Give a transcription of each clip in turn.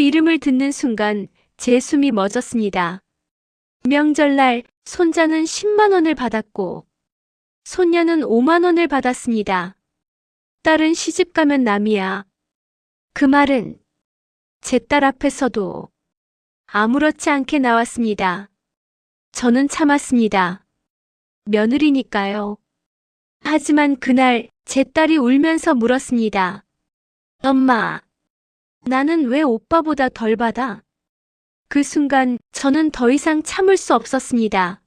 이름을 듣는 순간 제 숨이 멎었습니다. 명절날 손자는 10만 원을 받았고 손녀는 5만 원을 받았습니다. 딸은 시집 가면 남이야. 그 말은 제 딸 앞에서도 아무렇지 않게 나왔습니다. 저는 참았습니다. 며느리니까요. 하지만 그날 제 딸이 울면서 물었습니다. 엄마, 나는 왜 오빠보다 덜 받아? 그 순간 저는 더 이상 참을 수 없었습니다.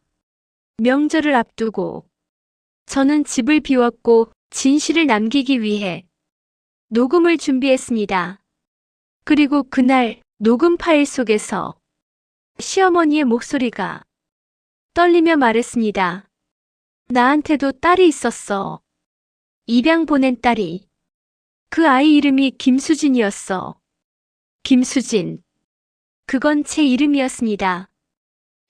명절을 앞두고 저는 집을 비웠고 진실을 남기기 위해 녹음을 준비했습니다. 그리고 그날 녹음 파일 속에서 시어머니의 목소리가 떨리며 말했습니다. 나한테도 딸이 있었어. 입양 보낸 딸이. 그 아이 이름이 김수진이었어. 김수진. 그건 제 이름이었습니다.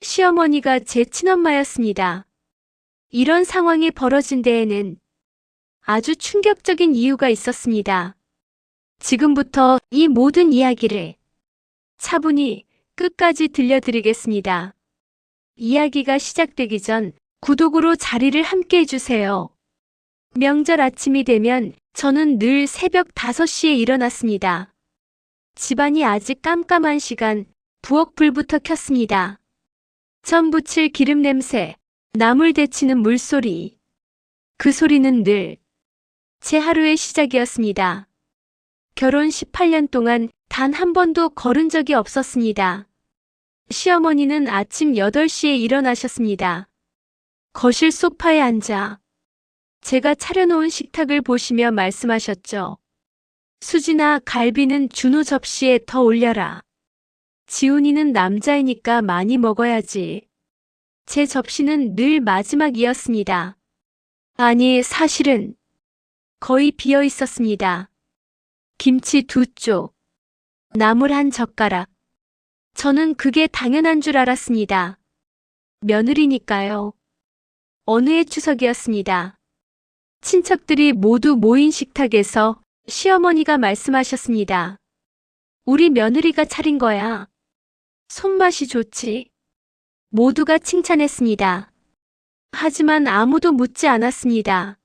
시어머니가 제 친엄마였습니다. 이런 상황이 벌어진 데에는 아주 충격적인 이유가 있었습니다. 지금부터 이 모든 이야기를 차분히 끝까지 들려드리겠습니다. 이야기가 시작되기 전 구독으로 자리를 함께 해주세요. 명절 아침이 되면 저는 늘 새벽 5시에 일어났습니다. 집안이 아직 깜깜한 시간 부엌불부터 켰습니다. 전 부칠 기름 냄새, 나물 데치는 물소리. 그 소리는 늘 제 하루의 시작이었습니다. 결혼 18년 동안 단 한 번도 걸은 적이 없었습니다. 시어머니는 아침 8시에 일어나셨습니다. 거실 소파에 앉아 제가 차려놓은 식탁을 보시며 말씀하셨죠. 수진아, 갈비는 준호 접시에 더 올려라. 지훈이는 남자이니까 많이 먹어야지. 제 접시는 늘 마지막이었습니다. 아니, 사실은 거의 비어 있었습니다. 김치 2쪽, 나물 1젓가락. 저는 그게 당연한 줄 알았습니다. 며느리니까요. 어느 해 추석이었습니다. 친척들이 모두 모인 식탁에서 시어머니가 말씀하셨습니다. 우리 며느리가 차린 거야. 손맛이 좋지. 모두가 칭찬했습니다. 하지만 아무도 묻지 않았습니다.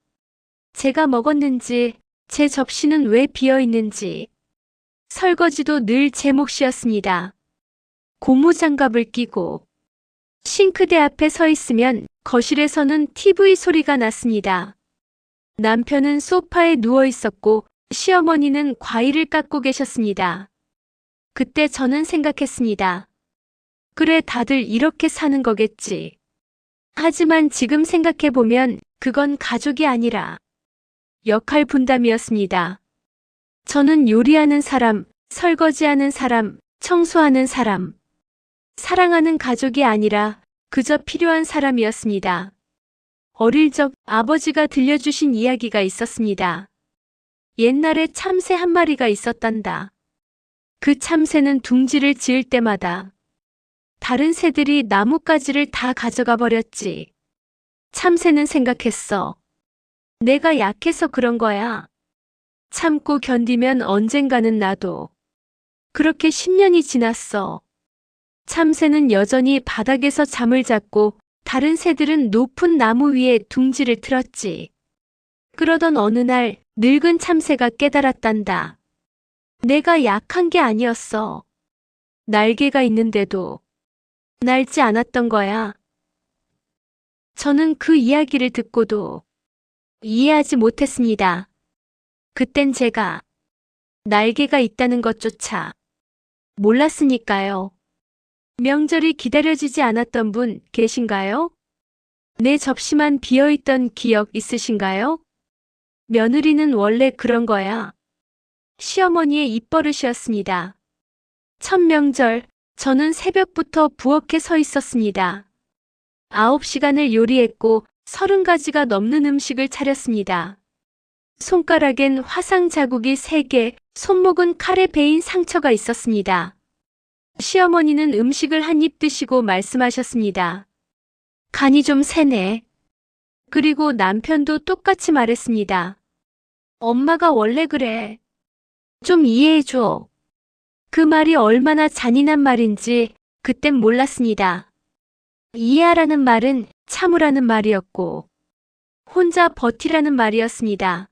제가 먹었는지, 제 접시는 왜 비어 있는지. 설거지도 늘 제 몫이었습니다. 고무장갑을 끼고 싱크대 앞에 서 있으면 거실에서는 TV 소리가 났습니다. 남편은 소파에 누워 있었고 시어머니는 과일을 깎고 계셨습니다. 그때 저는 생각했습니다. 그래, 다들 이렇게 사는 거겠지. 하지만 지금 생각해보면 그건 가족이 아니라 역할 분담이었습니다. 저는 요리하는 사람, 설거지하는 사람, 청소하는 사람, 사랑하는 가족이 아니라 그저 필요한 사람이었습니다. 어릴 적 아버지가 들려주신 이야기가 있었습니다. 옛날에 참새 한 마리가 있었단다. 그 참새는 둥지를 지을 때마다 다른 새들이 나뭇가지를 다 가져가 버렸지. 참새는 생각했어. 내가 약해서 그런 거야. 참고 견디면 언젠가는 나도. 그렇게 10년이 지났어. 참새는 여전히 바닥에서 잠을 잤고 다른 새들은 높은 나무 위에 둥지를 틀었지. 그러던 어느 날 늙은 참새가 깨달았단다. 내가 약한 게 아니었어. 날개가 있는데도 날지 않았던 거야. 저는 그 이야기를 듣고도 이해하지 못했습니다. 그땐 제가 날개가 있다는 것조차 몰랐으니까요. 명절이 기다려지지 않았던 분 계신가요? 내 접시만 비어있던 기억 있으신가요? 며느리는 원래 그런 거야. 시어머니의 입버릇이었습니다. 첫 명절, 저는 새벽부터 부엌에 서 있었습니다. 9시간을 요리했고 30가지가 넘는 음식을 차렸습니다. 손가락엔 화상 자국이 3개, 손목은 칼에 베인 상처가 있었습니다. 시어머니는 음식을 한 입 드시고 말씀하셨습니다. 간이 좀 세네. 그리고 남편도 똑같이 말했습니다. 엄마가 원래 그래. 좀 이해해줘. 그 말이 얼마나 잔인한 말인지 그땐 몰랐습니다. 이해하라는 말은 참으라는 말이었고 혼자 버티라는 말이었습니다.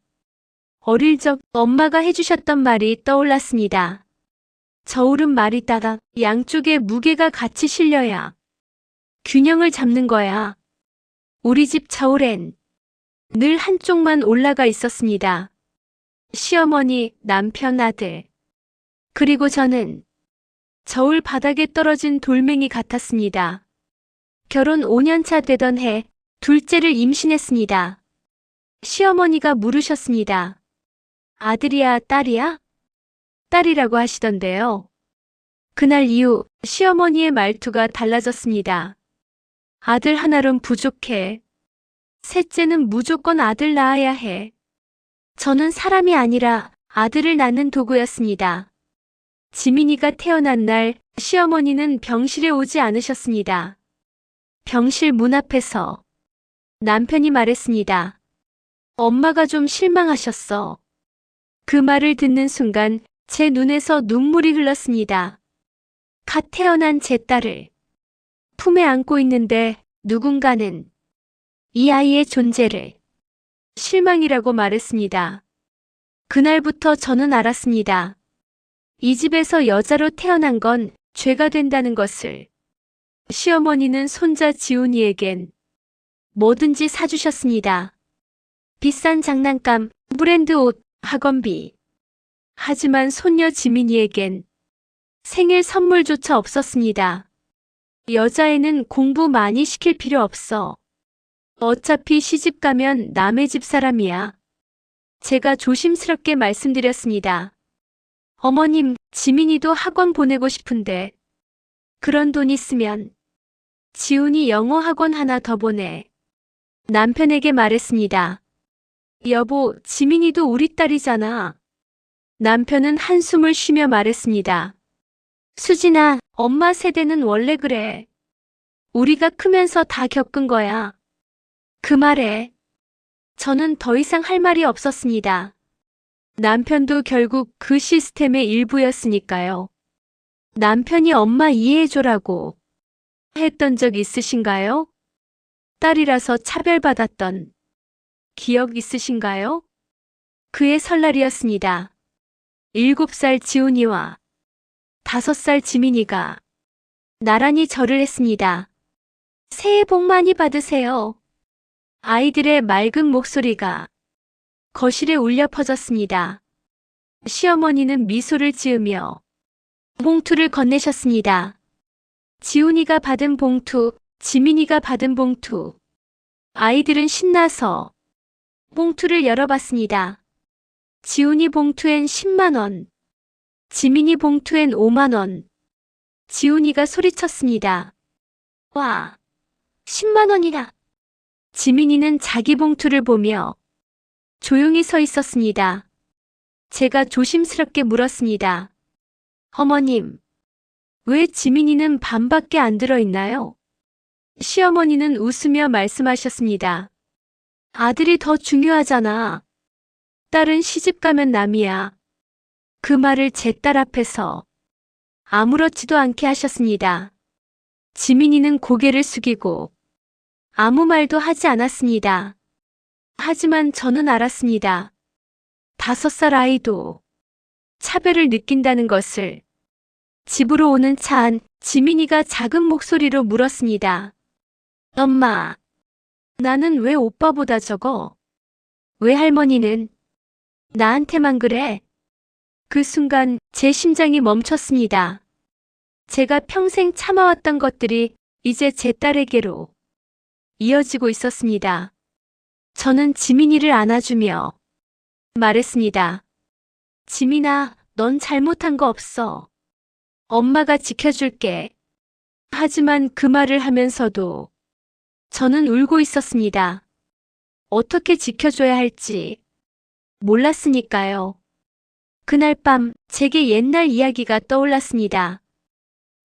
어릴 적 엄마가 해주셨던 말이 떠올랐습니다. 저울은 말이다가 양쪽에 무게가 같이 실려야 균형을 잡는 거야. 우리 집 저울엔 늘 한쪽만 올라가 있었습니다. 시어머니, 남편, 아들. 그리고 저는 저울 바닥에 떨어진 돌멩이 같았습니다. 결혼 5년차 되던 해 둘째를 임신했습니다. 시어머니가 물으셨습니다. 아들이야, 딸이야? 딸이라고 하시던데요. 그날 이후 시어머니의 말투가 달라졌습니다. 아들 하나론 부족해. 셋째는 무조건 아들 낳아야 해. 저는 사람이 아니라 아들을 낳는 도구였습니다. 지민이가 태어난 날 시어머니는 병실에 오지 않으셨습니다. 병실 문 앞에서 남편이 말했습니다. 엄마가 좀 실망하셨어. 그 말을 듣는 순간 제 눈에서 눈물이 흘렀습니다. 갓 태어난 제 딸을 품에 안고 있는데 누군가는 이 아이의 존재를 실망이라고 말했습니다. 그날부터 저는 알았습니다. 이 집에서 여자로 태어난 건 죄가 된다는 것을. 시어머니는 손자 지훈이에겐 뭐든지 사주셨습니다. 비싼 장난감, 브랜드 옷, 학원비. 하지만 손녀 지민이에겐 생일 선물조차 없었습니다. 여자애는 공부 많이 시킬 필요 없어. 어차피 시집 가면 남의 집 사람이야. 제가 조심스럽게 말씀드렸습니다. 어머님, 지민이도 학원 보내고 싶은데 그런 돈 있으면 지훈이 영어 학원 하나 더 보내. 남편에게 말했습니다. 여보, 지민이도 우리 딸이잖아. 남편은 한숨을 쉬며 말했습니다. 수진아, 엄마 세대는 원래 그래. 우리가 크면서 다 겪은 거야. 그 말에 저는 더 이상 할 말이 없었습니다. 남편도 결국 그 시스템의 일부였으니까요. 남편이 엄마 이해해줘라고 했던 적 있으신가요? 딸이라서 차별받았던 기억 있으신가요? 그의 설날이었습니다. 7살 지훈이와 5살 지민이가 나란히 절을 했습니다. 새해 복 많이 받으세요. 아이들의 맑은 목소리가 거실에 울려 퍼졌습니다. 시어머니는 미소를 지으며 봉투를 건네셨습니다. 지훈이가 받은 봉투, 지민이가 받은 봉투. 아이들은 신나서 봉투를 열어봤습니다. 지훈이 봉투엔 10만 원, 지민이 봉투엔 5만 원. 지훈이가 소리쳤습니다. 와, 10만 원이라. 지민이는 자기 봉투를 보며 조용히 서 있었습니다. 제가 조심스럽게 물었습니다. 어머님, 왜 지민이는 반밖에 안 들어있나요? 시어머니는 웃으며 말씀하셨습니다. 아들이 더 중요하잖아. 딸은 시집가면 남이야. 그 말을 제 딸 앞에서 아무렇지도 않게 하셨습니다. 지민이는 고개를 숙이고 아무 말도 하지 않았습니다. 하지만 저는 알았습니다. 5살 아이도 차별을 느낀다는 것을. 집으로 오는 차 안 지민이가 작은 목소리로 물었습니다. 엄마, 나는 왜 오빠보다 적어? 왜 할머니는 나한테만 그래? 그 순간 제 심장이 멈췄습니다. 제가 평생 참아왔던 것들이 이제 제 딸에게로 이어지고 있었습니다. 저는 지민이를 안아주며 말했습니다. 지민아, 넌 잘못한 거 없어. 엄마가 지켜줄게. 하지만 그 말을 하면서도 저는 울고 있었습니다. 어떻게 지켜줘야 할지 몰랐으니까요. 그날 밤 제게 옛날 이야기가 떠올랐습니다.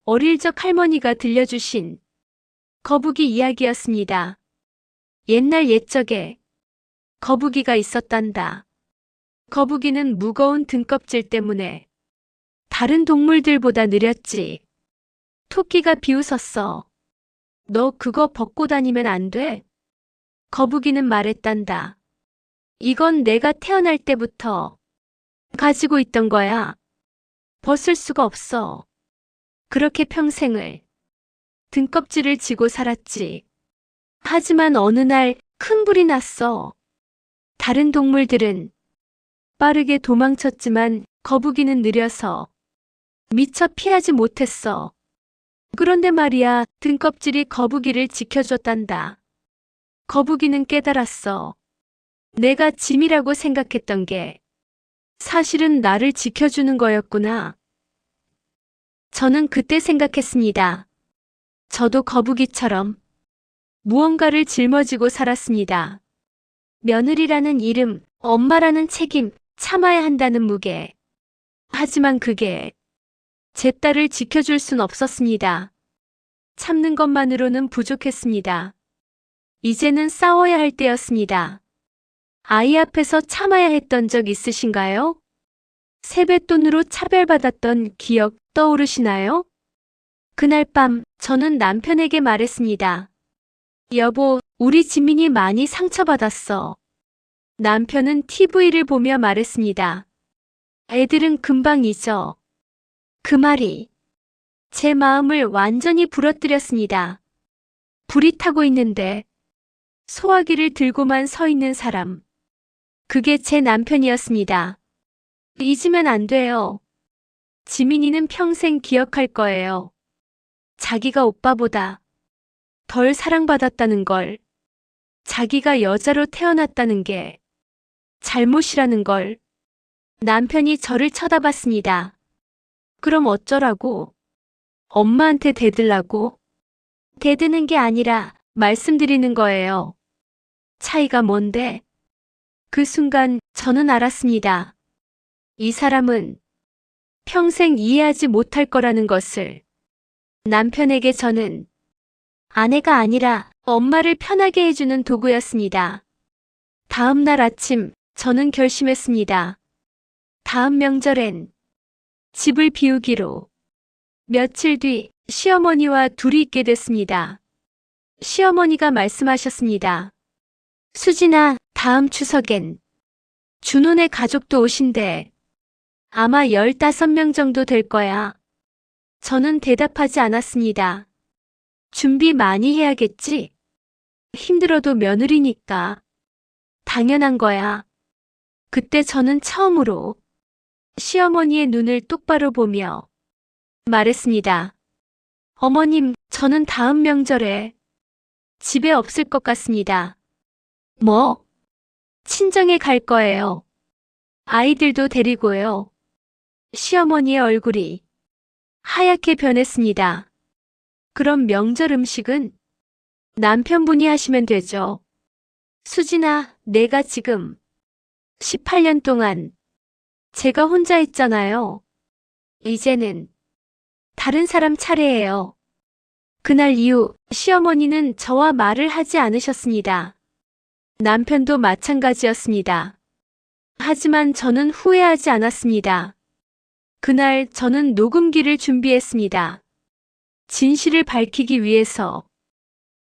어릴 적 할머니가 들려주신 거북이 이야기였습니다. 옛날 옛적에 거북이가 있었단다. 거북이는 무거운 등껍질 때문에 다른 동물들보다 느렸지. 토끼가 비웃었어. 너 그거 벗고 다니면 안 돼. 거북이는 말했단다. 이건 내가 태어날 때부터 가지고 있던 거야. 벗을 수가 없어. 그렇게 평생을 등껍질을 지고 살았지. 하지만 어느 날 큰 불이 났어. 다른 동물들은 빠르게 도망쳤지만 거북이는 느려서 미처 피하지 못했어. 그런데 말이야, 등껍질이 거북이를 지켜줬단다. 거북이는 깨달았어. 내가 짐이라고 생각했던 게 사실은 나를 지켜주는 거였구나. 저는 그때 생각했습니다. 저도 거북이처럼 무언가를 짊어지고 살았습니다. 며느리라는 이름, 엄마라는 책임, 참아야 한다는 무게. 하지만 그게 제 딸을 지켜줄 순 없었습니다. 참는 것만으로는 부족했습니다. 이제는 싸워야 할 때였습니다. 아이 앞에서 참아야 했던 적 있으신가요? 세뱃돈으로 차별받았던 기억 떠오르시나요? 그날 밤 저는 남편에게 말했습니다. 여보, 우리 지민이 많이 상처받았어. 남편은 TV를 보며 말했습니다. 애들은 금방 잊어. 그 말이 제 마음을 완전히 부러뜨렸습니다. 불이 타고 있는데 소화기를 들고만 서 있는 사람. 그게 제 남편이었습니다. 잊으면 안 돼요. 지민이는 평생 기억할 거예요. 자기가 오빠보다 덜 사랑받았다는 걸, 자기가 여자로 태어났다는 게 잘못이라는 걸. 남편이 저를 쳐다봤습니다. 그럼 어쩌라고? 엄마한테 대들라고? 대드는 게 아니라 말씀드리는 거예요. 차이가 뭔데? 그 순간 저는 알았습니다. 이 사람은 평생 이해하지 못할 거라는 것을. 남편에게 저는 아내가 아니라 엄마를 편하게 해주는 도구였습니다. 다음 날 아침 저는 결심했습니다. 다음 명절엔 집을 비우기로. 며칠 뒤 시어머니와 둘이 있게 됐습니다. 시어머니가 말씀하셨습니다. 수진아, 다음 추석엔 준호네 가족도 오신대. 아마 15명 정도 될 거야. 저는 대답하지 않았습니다. 준비 많이 해야겠지? 힘들어도 며느리니까. 당연한 거야. 그때 저는 처음으로 시어머니의 눈을 똑바로 보며 말했습니다. 어머님, 저는 다음 명절에 집에 없을 것 같습니다. 뭐? 친정에 갈 거예요. 아이들도 데리고요. 시어머니의 얼굴이 하얗게 변했습니다. 그럼 명절 음식은 남편분이 하시면 되죠. 수진아, 내가 지금 18년 동안 제가 혼자 했잖아요. 이제는 다른 사람 차례예요. 그날 이후 시어머니는 저와 말을 하지 않으셨습니다. 남편도 마찬가지였습니다. 하지만 저는 후회하지 않았습니다. 그날 저는 녹음기를 준비했습니다. 진실을 밝히기 위해서.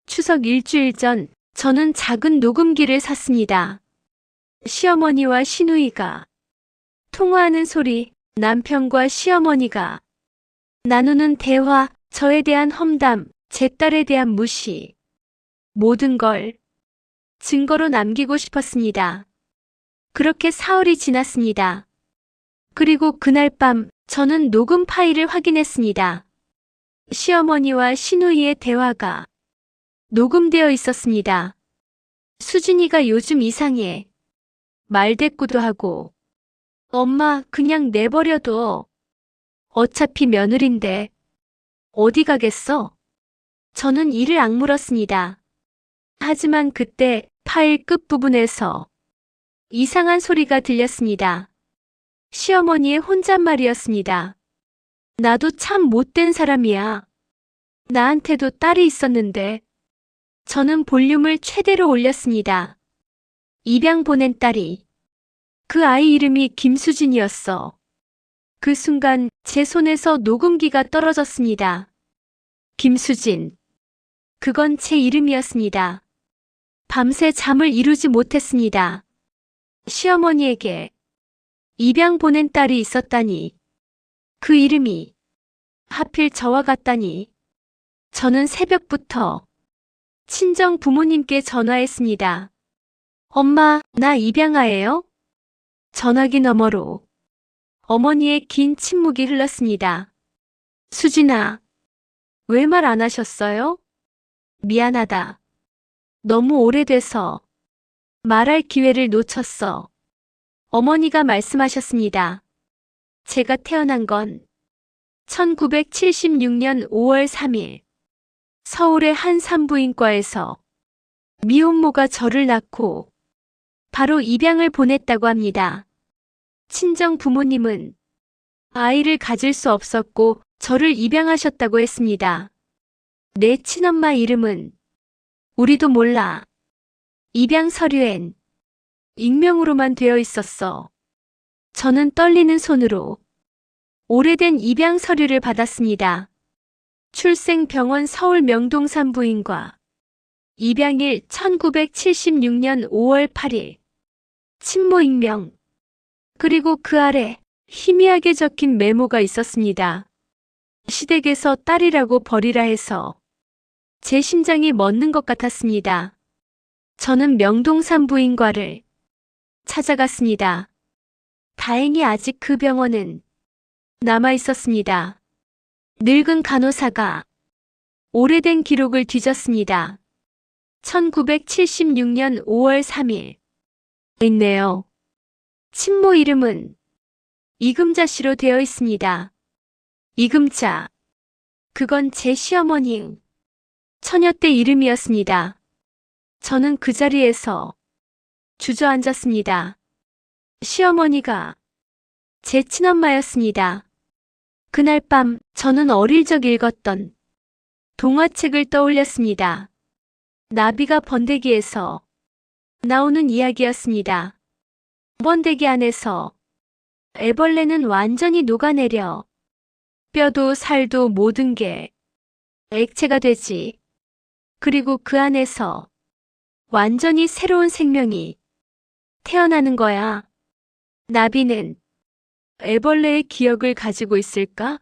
추석 일주일 전 저는 작은 녹음기를 샀습니다. 시어머니와 시누이가 통화하는 소리, 남편과 시어머니가 나누는 대화, 저에 대한 험담, 제 딸에 대한 무시. 모든 걸 증거로 남기고 싶었습니다. 그렇게 사흘이 지났습니다. 그리고 그날 밤 저는 녹음 파일을 확인했습니다. 시어머니와 시누이의 대화가 녹음되어 있었습니다. 수진이가 요즘 이상해. 말대꾸도 하고. 엄마, 그냥 내버려둬. 어차피 며느린데. 어디 가겠어? 저는 이를 악물었습니다. 하지만 그때 파일 끝부분에서 이상한 소리가 들렸습니다. 시어머니의 혼잣말이었습니다. 나도 참 못된 사람이야. 나한테도 딸이 있었는데. 저는 볼륨을 최대로 올렸습니다. 입양 보낸 딸이. 그 아이 이름이 김수진이었어. 그 순간 제 손에서 녹음기가 떨어졌습니다. 김수진. 그건 제 이름이었습니다. 밤새 잠을 이루지 못했습니다. 시어머니에게 입양 보낸 딸이 있었다니. 그 이름이 하필 저와 같다니. 저는 새벽부터 친정 부모님께 전화했습니다. 엄마, 나 입양아예요? 전화기 너머로 어머니의 긴 침묵이 흘렀습니다. 수진아, 왜 말 안 하셨어요? 미안하다. 너무 오래돼서 말할 기회를 놓쳤어. 어머니가 말씀하셨습니다. 제가 태어난 건 1976년 5월 3일 서울의 한 산부인과에서 미혼모가 저를 낳고 바로 입양을 보냈다고 합니다. 친정 부모님은 아이를 가질 수 없었고 저를 입양하셨다고 했습니다. 내 친엄마 이름은 우리도 몰라. 입양 서류엔 익명으로만 되어 있었어. 저는 떨리는 손으로 오래된 입양 서류를 받았습니다. 출생병원 서울 명동산부인과 입양일 1976년 5월 8일 친모 익명. 그리고 그 아래 희미하게 적힌 메모가 있었습니다. 시댁에서 딸이라고 버리라 해서 제 심장이 멎는 것 같았습니다. 저는 명동산부인과를 찾아갔습니다. 다행히 아직 그 병원은 남아 있었습니다. 늙은 간호사가 오래된 기록을 뒤졌습니다. 1976년 5월 3일. 있네요. 친모 이름은 이금자 씨로 되어 있습니다. 이금자. 그건 제 시어머니 처녀 때 이름이었습니다. 저는 그 자리에서 주저앉았습니다. 시어머니가 제 친엄마였습니다. 그날 밤 저는 어릴 적 읽었던 동화책을 떠올렸습니다. 나비가 번데기에서 나오는 이야기였습니다. 번데기 안에서 애벌레는 완전히 녹아내려 뼈도 살도 모든 게 액체가 되지. 그리고 그 안에서 완전히 새로운 생명이 태어나는 거야. 나비는 애벌레의 기억을 가지고 있을까?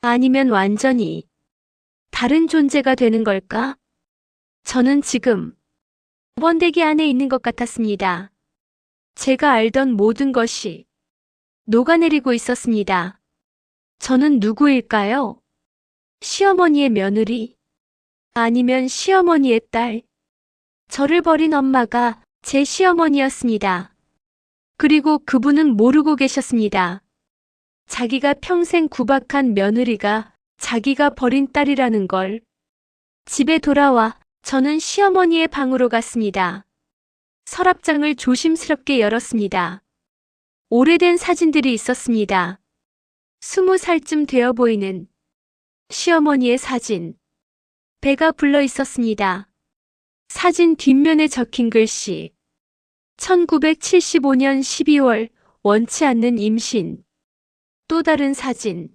아니면 완전히 다른 존재가 되는 걸까? 저는 지금 번데기 안에 있는 것 같았습니다. 제가 알던 모든 것이 녹아내리고 있었습니다. 저는 누구일까요? 시어머니의 며느리? 아니면 시어머니의 딸? 저를 버린 엄마가 제 시어머니였습니다. 그리고 그분은 모르고 계셨습니다. 자기가 평생 구박한 며느리가 자기가 버린 딸이라는 걸. 집에 돌아와 저는 시어머니의 방으로 갔습니다. 서랍장을 조심스럽게 열었습니다. 오래된 사진들이 있었습니다. 20살쯤 되어 보이는 시어머니의 사진. 배가 불러 있었습니다. 사진 뒷면에 적힌 글씨. 1975년 12월 원치 않는 임신. 또 다른 사진.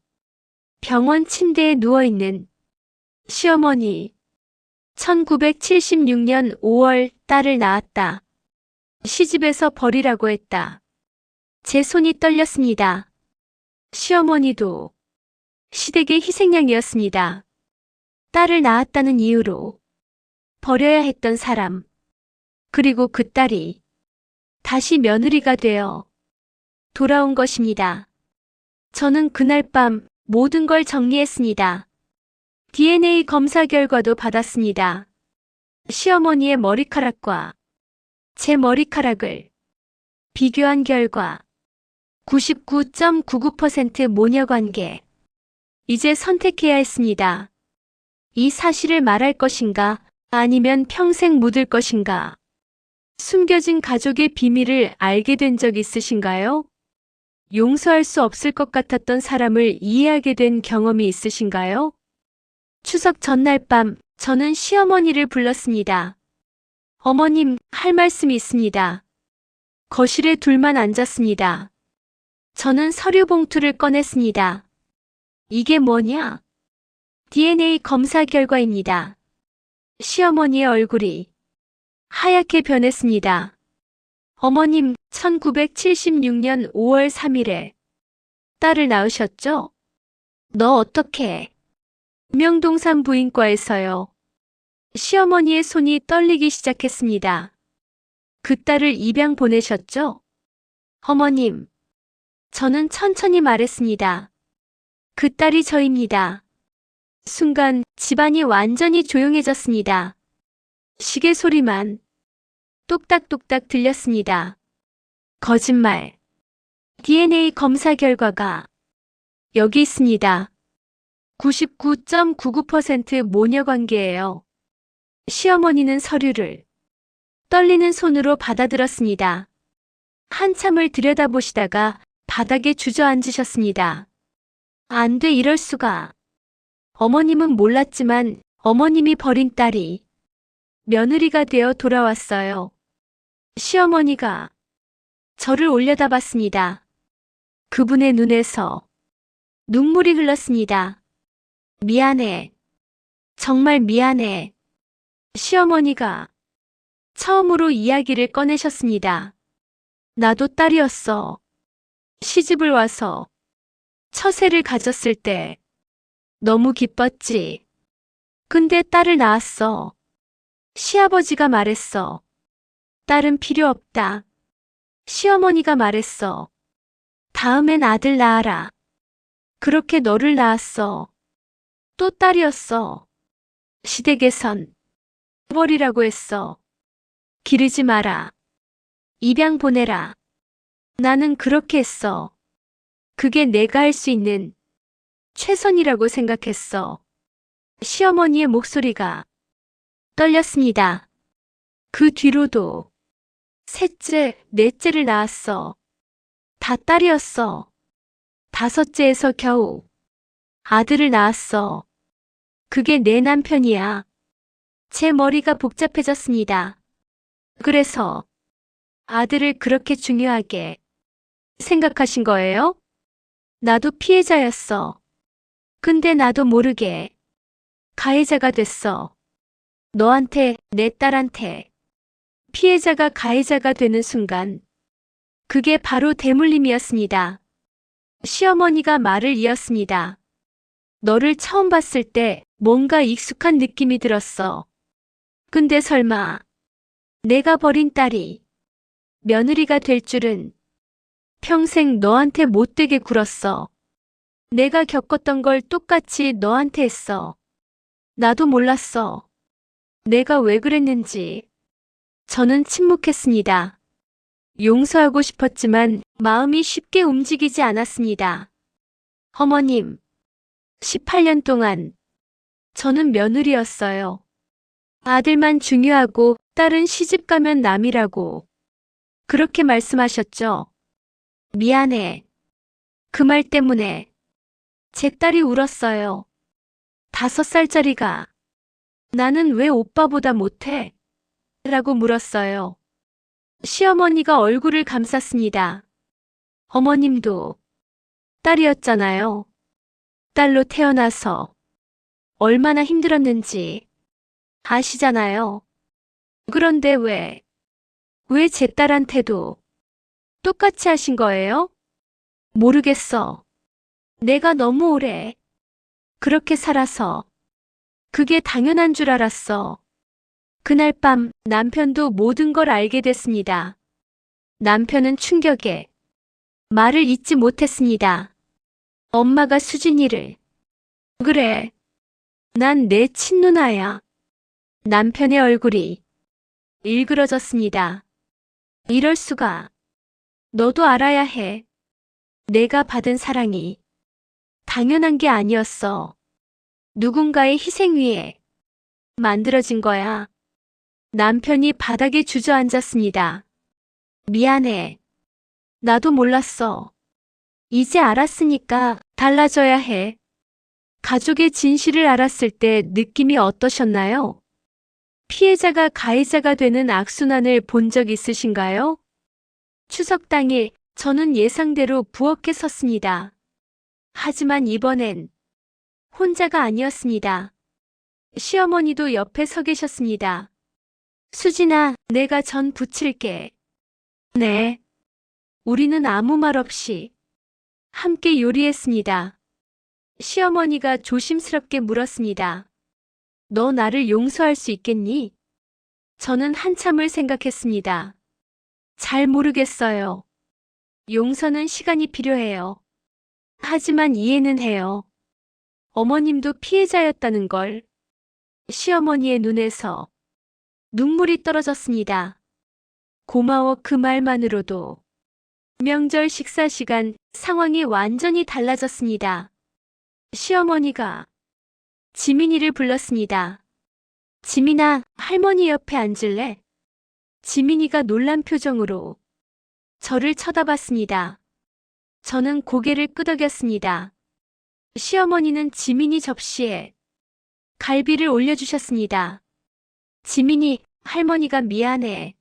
병원 침대에 누워있는 시어머니. 1976년 5월 딸을 낳았다. 시집에서 버리라고 했다. 제 손이 떨렸습니다. 시어머니도 시댁의 희생양이었습니다. 딸을 낳았다는 이유로 버려야 했던 사람. 그리고 그 딸이 다시 며느리가 되어 돌아온 것입니다. 저는 그날 밤 모든 걸 정리했습니다. DNA 검사 결과도 받았습니다. 시어머니의 머리카락과 제 머리카락을 비교한 결과 99.99% 모녀 관계. 이제 선택해야 했습니다. 이 사실을 말할 것인가 아니면 평생 묻을 것인가. 숨겨진 가족의 비밀을 알게 된 적 있으신가요? 용서할 수 없을 것 같았던 사람을 이해하게 된 경험이 있으신가요? 추석 전날 밤 저는 시어머니를 불렀습니다. 어머님, 할 말씀이 있습니다. 거실에 둘만 앉았습니다. 저는 서류 봉투를 꺼냈습니다. 이게 뭐냐? DNA 검사 결과입니다. 시어머니의 얼굴이 하얗게 변했습니다. 어머님, 1976년 5월 3일에 딸을 낳으셨죠? 너 어떻게? 명동산 부인과에서요. 시어머니의 손이 떨리기 시작했습니다. 그 딸을 입양 보내셨죠? 어머님, 저는 천천히 말했습니다. 그 딸이 저입니다. 순간 집안이 완전히 조용해졌습니다. 시계 소리만 똑딱똑딱 들렸습니다. 거짓말. DNA 검사 결과가 여기 있습니다. 99.99% 모녀 관계예요. 시어머니는 서류를 떨리는 손으로 받아들었습니다. 한참을 들여다보시다가 바닥에 주저앉으셨습니다. 안 돼, 이럴 수가. 어머님은 몰랐지만 어머님이 버린 딸이 며느리가 되어 돌아왔어요. 시어머니가 저를 올려다봤습니다. 그분의 눈에서 눈물이 흘렀습니다. 미안해. 정말 미안해. 시어머니가 처음으로 이야기를 꺼내셨습니다. 나도 딸이었어. 시집을 와서 처세를 가졌을 때 너무 기뻤지. 근데 딸을 낳았어. 시아버지가 말했어. 딸은 필요 없다. 시어머니가 말했어. 다음엔 아들 낳아라. 그렇게 너를 낳았어. 또 딸이었어. 시댁에선 버리라고 했어. 기르지 마라. 입양 보내라. 나는 그렇게 했어. 그게 내가 할 수 있는 최선이라고 생각했어. 시어머니의 목소리가 떨렸습니다. 그 뒤로도 셋째, 넷째를 낳았어. 다 딸이었어. 다섯째에서 겨우 아들을 낳았어. 그게 내 남편이야. 제 머리가 복잡해졌습니다. 그래서 아들을 그렇게 중요하게 생각하신 거예요? 나도 피해자였어. 근데 나도 모르게 가해자가 됐어. 너한테, 내 딸한테. 피해자가 가해자가 되는 순간 그게 바로 대물림이었습니다. 시어머니가 말을 이었습니다. 너를 처음 봤을 때 뭔가 익숙한 느낌이 들었어. 근데 설마 내가 버린 딸이 며느리가 될 줄은. 평생 너한테 못되게 굴었어. 내가 겪었던 걸 똑같이 너한테 했어. 나도 몰랐어. 내가 왜 그랬는지. 저는 침묵했습니다. 용서하고 싶었지만 마음이 쉽게 움직이지 않았습니다. 어머님, 18년 동안 저는 며느리였어요. 아들만 중요하고 딸은 시집가면 남이라고. 그렇게 말씀하셨죠? 미안해. 그 말 때문에 제 딸이 울었어요. 5살짜리가 나는 왜 오빠보다 못해? 라고 물었어요. 시어머니가 얼굴을 감쌌습니다. 어머님도 딸이었잖아요. 딸로 태어나서 얼마나 힘들었는지 아시잖아요. 그런데 왜 제 딸한테도 똑같이 하신 거예요? 모르겠어. 내가 너무 오래 그렇게 살아서 그게 당연한 줄 알았어. 그날 밤 남편도 모든 걸 알게 됐습니다. 남편은 충격에 말을 잇지 못했습니다. 엄마가 수진이를. 그래. 난 내 친누나야. 남편의 얼굴이 일그러졌습니다. 이럴 수가. 너도 알아야 해. 내가 받은 사랑이 당연한 게 아니었어. 누군가의 희생 위에 만들어진 거야. 남편이 바닥에 주저앉았습니다. 미안해. 나도 몰랐어. 이제 알았으니까 달라져야 해. 가족의 진실을 알았을 때 느낌이 어떠셨나요? 피해자가 가해자가 되는 악순환을 본 적 있으신가요? 추석 당일 저는 예상대로 부엌에 섰습니다. 하지만 이번엔 혼자가 아니었습니다. 시어머니도 옆에 서 계셨습니다. 수진아, 내가 전 부칠게. 네. 우리는 아무 말 없이 함께 요리했습니다. 시어머니가 조심스럽게 물었습니다. 너 나를 용서할 수 있겠니? 저는 한참을 생각했습니다. 잘 모르겠어요. 용서는 시간이 필요해요. 하지만 이해는 해요. 어머님도 피해자였다는 걸. 시어머니의 눈에서 눈물이 떨어졌습니다. 고마워 그 말만으로도. 명절 식사 시간 상황이 완전히 달라졌습니다. 시어머니가 지민이를 불렀습니다. 지민아, 할머니 옆에 앉을래? 지민이가 놀란 표정으로 저를 쳐다봤습니다. 저는 고개를 끄덕였습니다. 시어머니는 지민이 접시에 갈비를 올려주셨습니다. 지민이, 할머니가 미안해.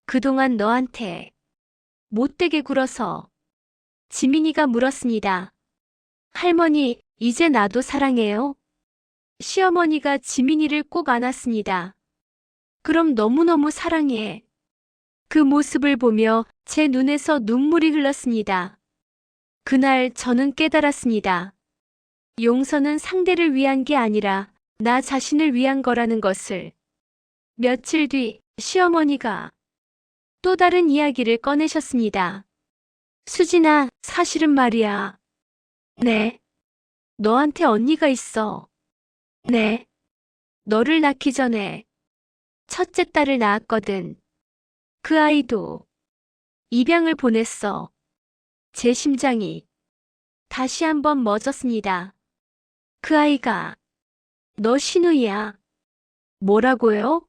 그동안 너한테 못되게 굴어서. 지민이가 물었습니다. 할머니, 이제 나도 사랑해요? 시어머니가 지민이를 꼭 안았습니다. 그럼 너무너무 사랑해. 그 모습을 보며 제 눈에서 눈물이 흘렀습니다. 그날 저는 깨달았습니다. 용서는 상대를 위한 게 아니라 나 자신을 위한 거라는 것을. 며칠 뒤 시어머니가 또 다른 이야기를 꺼내셨습니다. 수진아, 사실은 말이야. 네. 너한테 언니가 있어. 네. 너를 낳기 전에 첫째 딸을 낳았거든. 그 아이도 입양을 보냈어. 제 심장이 다시 한번 멎었습니다. 그 아이가 너 시누이야. 뭐라고요?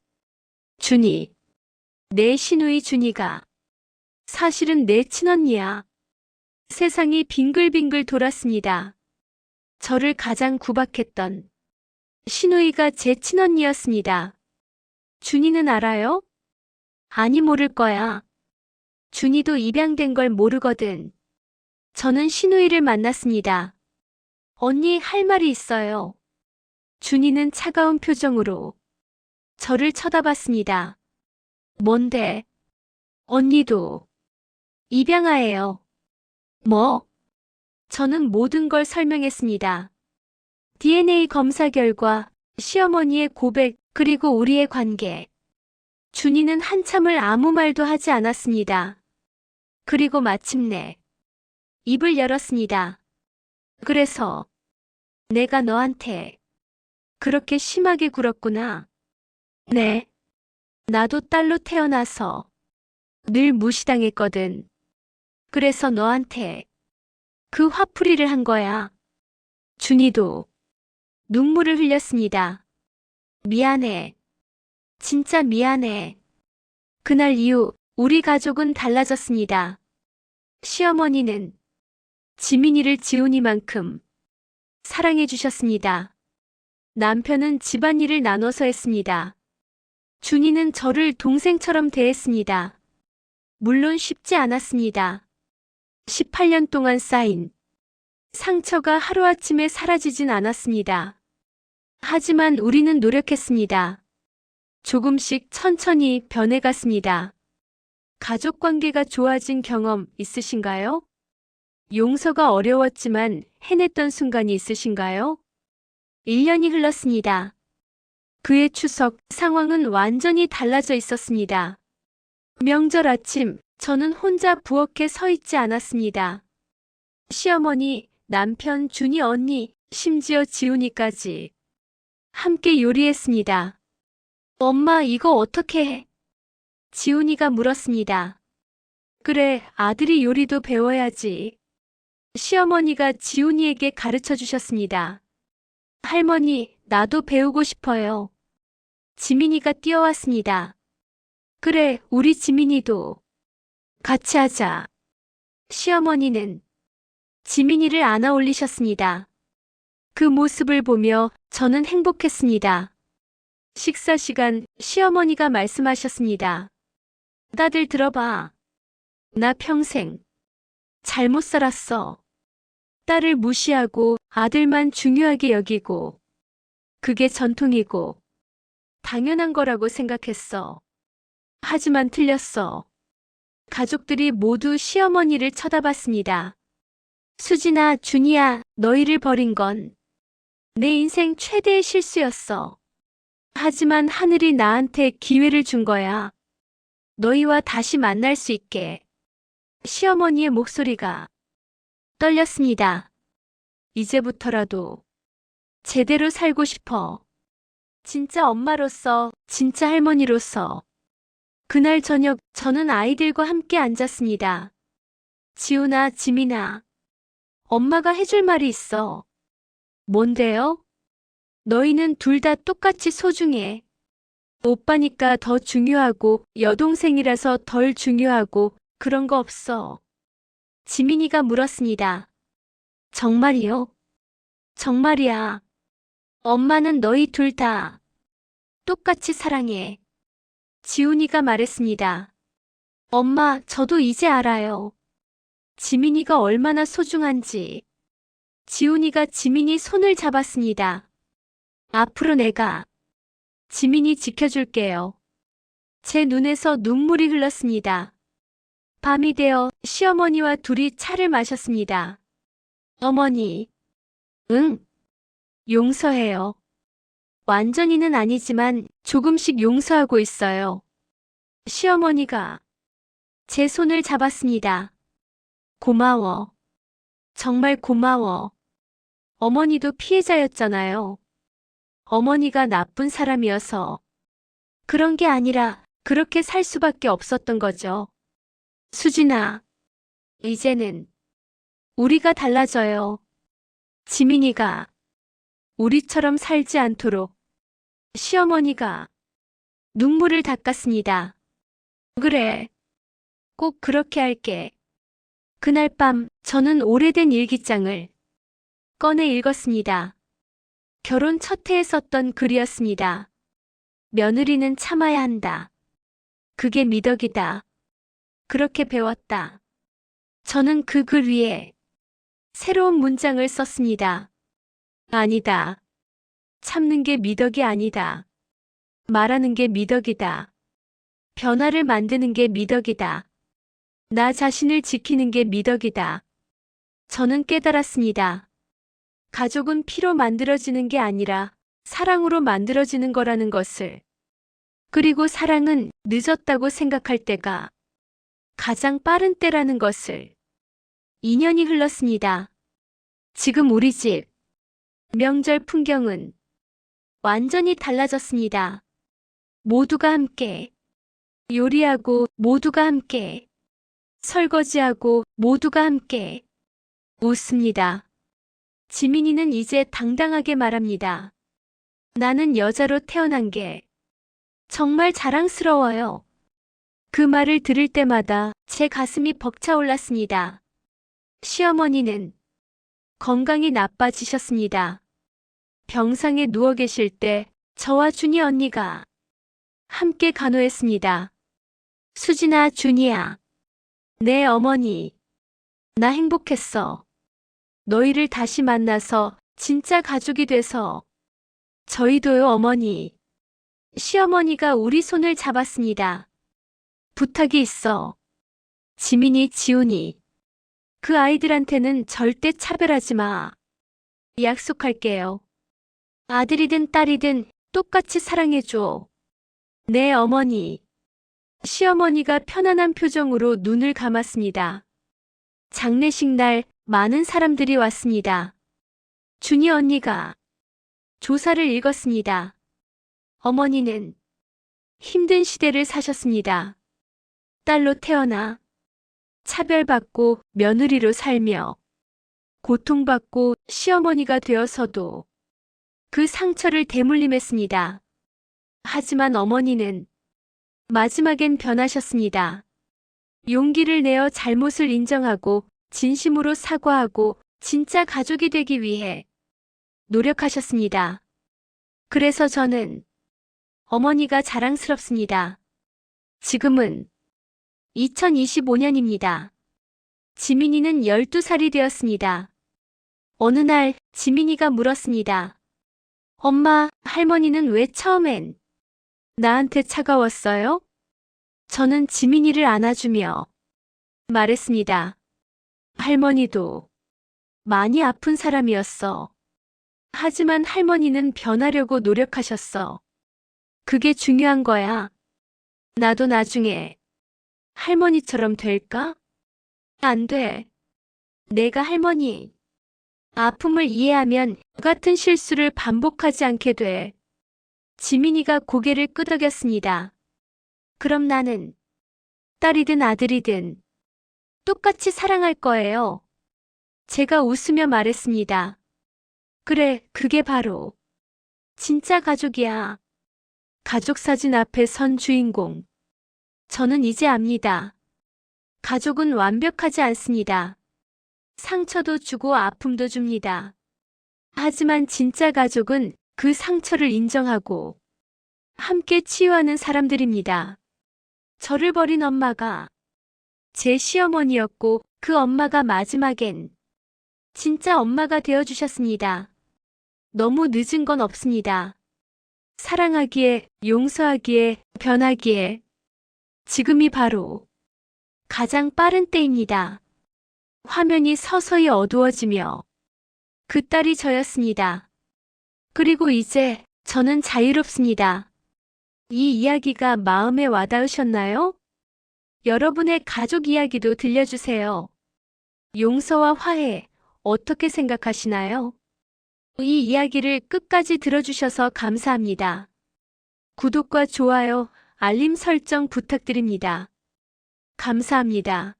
준이. 내 시누이 준이가 사실은 내 친언니야. 세상이 빙글빙글 돌았습니다. 저를 가장 구박했던 시누이가 제 친언니였습니다. 준이는 알아요? 아니 모를 거야. 준이도 입양된 걸 모르거든. 저는 시누이를 만났습니다. 언니 할 말이 있어요. 준이는 차가운 표정으로 저를 쳐다봤습니다. 뭔데? 언니도 입양아예요. 뭐? 저는 모든 걸 설명했습니다. DNA 검사 결과, 시어머니의 고백, 그리고 우리의 관계. 준이는 한참을 아무 말도 하지 않았습니다. 그리고 마침내 입을 열었습니다. 그래서 내가 너한테 그렇게 심하게 굴었구나. 네. 나도 딸로 태어나서 늘 무시당했거든. 그래서 너한테 그 화풀이를 한 거야. 준이도 눈물을 흘렸습니다. 미안해. 진짜 미안해. 그날 이후 우리 가족은 달라졌습니다. 시어머니는 지민이를 지훈이만큼 사랑해 주셨습니다. 남편은 집안일을 나눠서 했습니다. 준이는 저를 동생처럼 대했습니다. 물론 쉽지 않았습니다. 18년 동안 쌓인 상처가 하루아침에 사라지진 않았습니다. 하지만 우리는 노력했습니다. 조금씩 천천히 변해갔습니다. 가족 관계가 좋아진 경험 있으신가요? 용서가 어려웠지만 해냈던 순간이 있으신가요? 1년이 흘렀습니다. 그해 추석 상황은 완전히 달라져 있었습니다. 명절 아침 저는 혼자 부엌에 서 있지 않았습니다. 시어머니, 남편, 준이 언니, 심지어 지훈이까지 함께 요리했습니다. 엄마 이거 어떻게 해? 지훈이가 물었습니다. 그래, 아들이 요리도 배워야지. 시어머니가 지훈이에게 가르쳐 주셨습니다. 할머니, 나도 배우고 싶어요. 지민이가 뛰어왔습니다. 그래, 우리 지민이도 같이 하자. 시어머니는 지민이를 안아 올리셨습니다. 그 모습을 보며 저는 행복했습니다. 식사 시간 시어머니가 말씀하셨습니다. 다들 들어봐. 나 평생 잘못 살았어. 딸을 무시하고 아들만 중요하게 여기고 그게 전통이고 당연한 거라고 생각했어. 하지만 틀렸어. 가족들이 모두 시어머니를 쳐다봤습니다. 수진아, 준이야, 너희를 버린 건 내 인생 최대의 실수였어. 하지만 하늘이 나한테 기회를 준 거야. 너희와 다시 만날 수 있게. 시어머니의 목소리가 떨렸습니다. 이제부터라도 제대로 살고 싶어. 진짜 엄마로서, 진짜 할머니로서. 그날 저녁 저는 아이들과 함께 앉았습니다. 지훈아, 지민아. 엄마가 해줄 말이 있어. 뭔데요? 너희는 둘 다 똑같이 소중해. 오빠니까 더 중요하고 여동생이라서 덜 중요하고 그런 거 없어. 지민이가 물었습니다. 정말이요? 정말이야. 엄마는 너희 둘 다 똑같이 사랑해. 지훈이가 말했습니다. 엄마, 저도 이제 알아요. 지민이가 얼마나 소중한지. 지훈이가 지민이 손을 잡았습니다. 앞으로 내가 지민이 지켜줄게요. 제 눈에서 눈물이 흘렀습니다. 밤이 되어 시어머니와 둘이 차를 마셨습니다. 어머니. 응. 용서해요. 완전히는 아니지만 조금씩 용서하고 있어요. 시어머니가 제 손을 잡았습니다. 고마워. 정말 고마워. 어머니도 피해자였잖아요. 어머니가 나쁜 사람이어서 그런 게 아니라 그렇게 살 수밖에 없었던 거죠. 수진아, 이제는 우리가 달라져요. 지민이가 우리처럼 살지 않도록. 시어머니가 눈물을 닦았습니다. 그래, 꼭 그렇게 할게. 그날 밤 저는 오래된 일기장을 꺼내 읽었습니다. 결혼 첫 해에 썼던 글이었습니다. 며느리는 참아야 한다. 그게 미덕이다. 그렇게 배웠다. 저는 그 글 위에 새로운 문장을 썼습니다. 아니다. 참는 게 미덕이 아니다. 말하는 게 미덕이다. 변화를 만드는 게 미덕이다. 나 자신을 지키는 게 미덕이다. 저는 깨달았습니다. 가족은 피로 만들어지는 게 아니라 사랑으로 만들어지는 거라는 것을. 그리고 사랑은 늦었다고 생각할 때가 가장 빠른 때라는 것을. 2년이 흘렀습니다. 지금 우리 집 명절 풍경은 완전히 달라졌습니다. 모두가 함께 요리하고 모두가 함께 설거지하고 모두가 함께 웃습니다. 지민이는 이제 당당하게 말합니다. 나는 여자로 태어난 게 정말 자랑스러워요. 그 말을 들을 때마다 제 가슴이 벅차올랐습니다. 시어머니는 건강이 나빠지셨습니다. 병상에 누워 계실 때 저와 준이 언니가 함께 간호했습니다. 수진아, 준이야. 내 어머니. 나 행복했어. 너희를 다시 만나서 진짜 가족이 돼서. 저희도요, 어머니. 시어머니가 우리 손을 잡았습니다. 부탁이 있어. 지민이, 지훈이. 그 아이들한테는 절대 차별하지 마. 약속할게요. 아들이든 딸이든 똑같이 사랑해줘. 네, 어머니. 시어머니가 편안한 표정으로 눈을 감았습니다. 장례식 날 많은 사람들이 왔습니다. 준이 언니가 조사를 읽었습니다. 어머니는 힘든 시대를 사셨습니다. 딸로 태어나 차별받고 며느리로 살며 고통받고 시어머니가 되어서도 그 상처를 대물림했습니다. 하지만 어머니는 마지막엔 변하셨습니다. 용기를 내어 잘못을 인정하고 진심으로 사과하고 진짜 가족이 되기 위해 노력하셨습니다. 그래서 저는 어머니가 자랑스럽습니다. 지금은 2025년입니다. 지민이는 12살이 되었습니다. 어느 날 지민이가 물었습니다. 엄마, 할머니는 왜 처음엔 나한테 차가웠어요? 저는 지민이를 안아주며 말했습니다. 할머니도 많이 아픈 사람이었어. 하지만 할머니는 변하려고 노력하셨어. 그게 중요한 거야. 나도 나중에 할머니처럼 될까? 안 돼. 내가 할머니 아픔을 이해하면 같은 실수를 반복하지 않게 돼. 지민이가 고개를 끄덕였습니다. 그럼 나는 딸이든 아들이든 똑같이 사랑할 거예요. 제가 웃으며 말했습니다. 그래, 그게 바로 진짜 가족이야. 가족 사진 앞에 선 주인공. 저는 이제 압니다. 가족은 완벽하지 않습니다. 상처도 주고 아픔도 줍니다. 하지만 진짜 가족은 그 상처를 인정하고 함께 치유하는 사람들입니다. 저를 버린 엄마가 제 시어머니였고 그 엄마가 마지막엔 진짜 엄마가 되어주셨습니다. 너무 늦은 건 없습니다. 사랑하기에, 용서하기에, 변하기에 지금이 바로 가장 빠른 때입니다. 화면이 서서히 어두워지며 그 딸이 저였습니다. 그리고 이제 저는 자유롭습니다. 이 이야기가 마음에 와닿으셨나요? 여러분의 가족 이야기도 들려주세요. 용서와 화해, 어떻게 생각하시나요? 이 이야기를 끝까지 들어주셔서 감사합니다. 구독과 좋아요, 알림 설정 부탁드립니다. 감사합니다.